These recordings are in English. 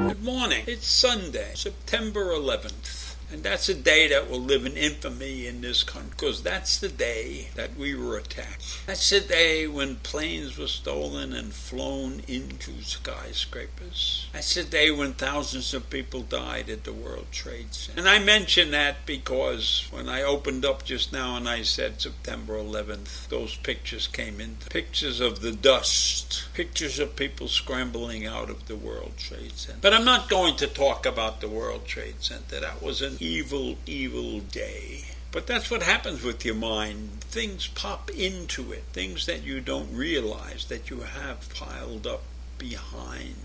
Good morning. It's Sunday, September 11th. And that's a day that will live in infamy in this country, because that's the day that we were attacked. That's the day when planes were stolen and flown into skyscrapers. That's the day when thousands of people died at the World Trade Center. And I mention that because when I opened up just now and I said September 11th, those pictures came in. Pictures of the dust. Pictures of people scrambling out of the World Trade Center. But I'm not going to talk about the World Trade Center. That was an evil, evil day. But that's what happens with your mind. Things pop into it. Things that you don't realize that you have piled up behind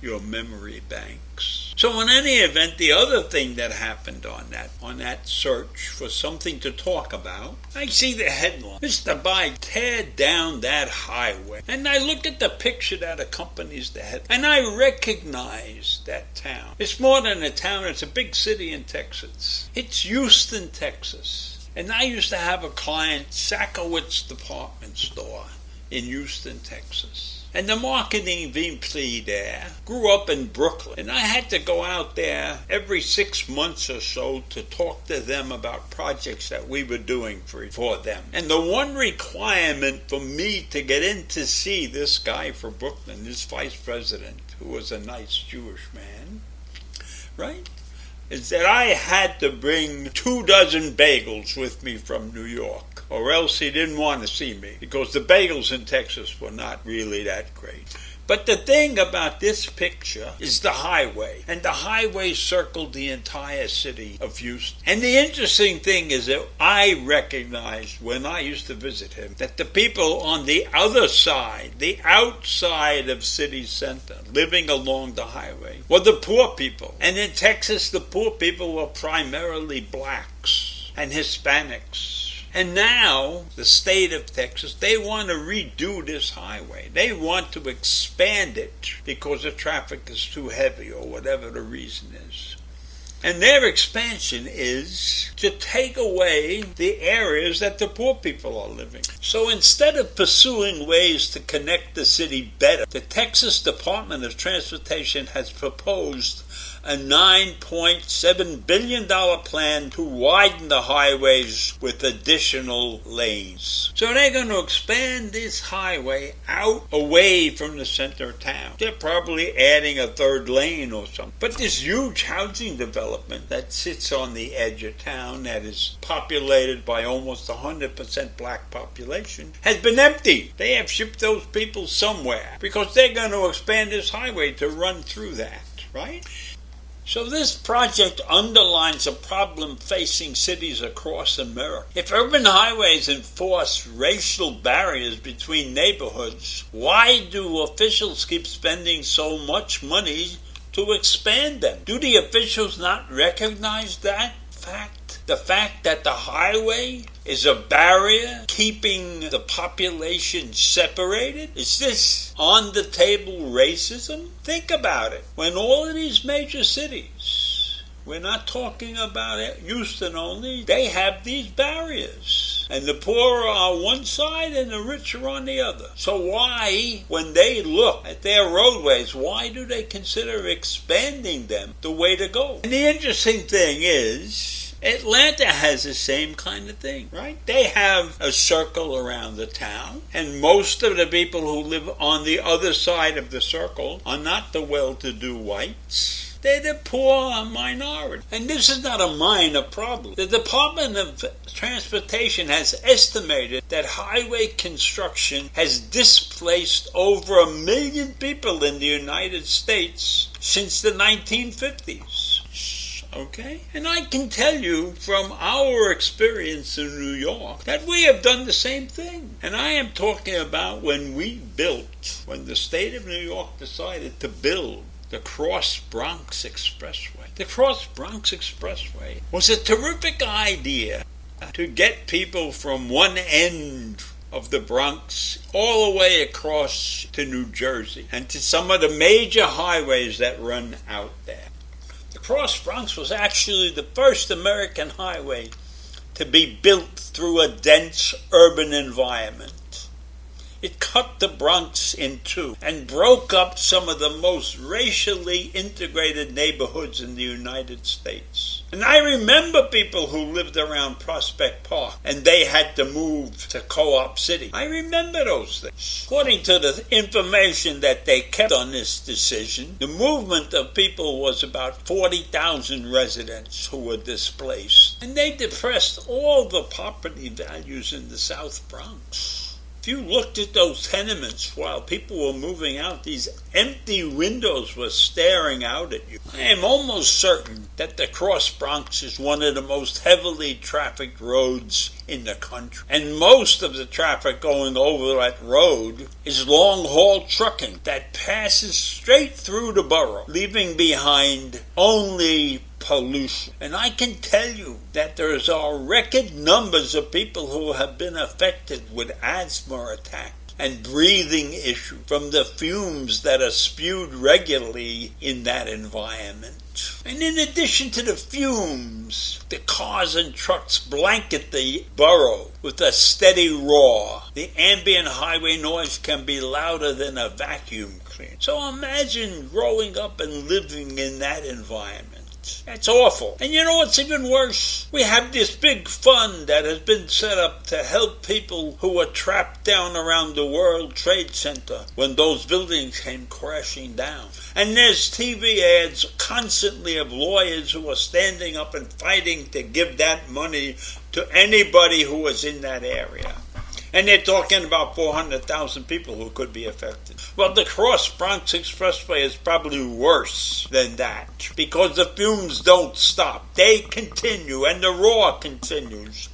your memory banks. So in any event, the other thing that happened on that search for something to talk about, I see the headline, Mr. Biden, tear down that highway. And I look at the picture that accompanies the headline, and I recognize that town. It's more than a town, it's a big city in Texas. It's Houston, Texas. And I used to have a client, Sakowitz Department Store in Houston, Texas. And the marketing VP there grew up in Brooklyn. And I had to go out there every 6 months or so to talk to them about projects that we were doing for them. And the one requirement for me to get in to see this guy for Brooklyn, this vice president, who was a nice Jewish man, right, is that I had to bring 24 bagels with me from New York. Or else he didn't want to see me, because the bagels in Texas were not really that great. But the thing about this picture is the highway. And the highway circled the entire city of Houston. And the interesting thing is that I recognized when I used to visit him that the people on the other side, the outside of city center, living along the highway, were the poor people. And in Texas, the poor people were primarily blacks and Hispanics. And now, the state of Texas, they want to redo this highway. They want to expand it because the traffic is too heavy or whatever the reason is. And their expansion is to take away the areas that the poor people are living. So instead of pursuing ways to connect the city better, the Texas Department of Transportation has proposed a $9.7 billion plan to widen the highways with additional lanes. So they're going to expand this highway out away from the center of town. They're probably adding a third lane or something. But this huge housing development that sits on the edge of town, that is populated by almost 100% black population, has been empty. They have shipped those people somewhere because they're going to expand this highway to run through that, right? So this project underlines a problem facing cities across America. If urban highways enforce racial barriers between neighborhoods, why do officials keep spending so much money to expand them? Do the officials not recognize that fact? The fact that the highway is a barrier keeping the population separated? Is this on the table racism? Think about it. When all of these major cities, we're not talking about Houston only, they have these barriers. And the poor are on one side and the rich are on the other. So why, when they look at their roadways, why do they consider expanding them the way to go? And the interesting thing is, Atlanta has the same kind of thing, right? They have a circle around the town, and most of the people who live on the other side of the circle are not the well-to-do whites. They're the poor minority. And this is not a minor problem. The Department of Transportation has estimated that highway construction has displaced over 1 million people in the United States since the 1950s. Okay? And I can tell you from our experience in New York that we have done the same thing. And I am talking about when the state of New York decided to build the Cross Bronx Expressway. The Cross Bronx Expressway was a terrific idea to get people from one end of the Bronx all the way across to New Jersey and to some of the major highways that run out there. The Cross Bronx was actually the first American highway to be built through a dense urban environment. It cut the Bronx in two and broke up some of the most racially integrated neighborhoods in the United States. And I remember people who lived around Prospect Park and they had to move to Co-op City. I remember those things. According to the information that they kept on this decision, the movement of people was about 40,000 residents who were displaced. And they depressed all the property values in the South Bronx. If you looked at those tenements while people were moving out, these empty windows were staring out at you. I am almost certain that the Cross Bronx is one of the most heavily trafficked roads in the country. And most of the traffic going over that road is long-haul trucking that passes straight through the borough, leaving behind only pollution. And I can tell you that there's a record numbers of people who have been affected with asthma attacks and breathing issues from the fumes that are spewed regularly in that environment. And in addition to the fumes, the cars and trucks blanket the borough with a steady roar. The ambient highway noise can be louder than a vacuum cleaner. So imagine growing up and living in that environment. That's awful. And you know what's even worse? We have this big fund that has been set up to help people who were trapped down around the World Trade Center when those buildings came crashing down. And there's TV ads constantly of lawyers who are standing up and fighting to give that money to anybody who was in that area. And they're talking about 400,000 people who could be affected. Well, the Cross Bronx Expressway is probably worse than that because the fumes don't stop. They continue and the roar continues.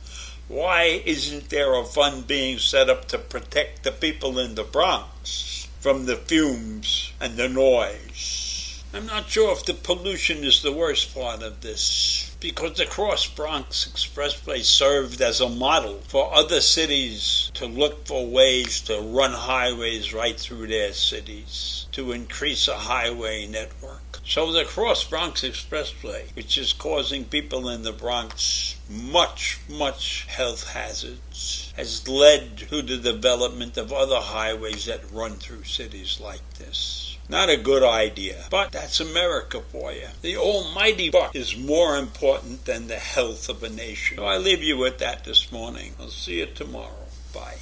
Why isn't there a fund being set up to protect the people in the Bronx from the fumes and the noise? I'm not sure if the pollution is the worst part of this, because the Cross Bronx Expressway served as a model for other cities to look for ways to run highways right through their cities, to increase a highway network. So the Cross Bronx Expressway, which is causing people in the Bronx much health hazards, has led to the development of other highways that run through cities like this. Not a good idea, but that's America for you. The almighty buck is more important than the health of a nation. So I leave you with that this morning. I'll see you tomorrow. Bye.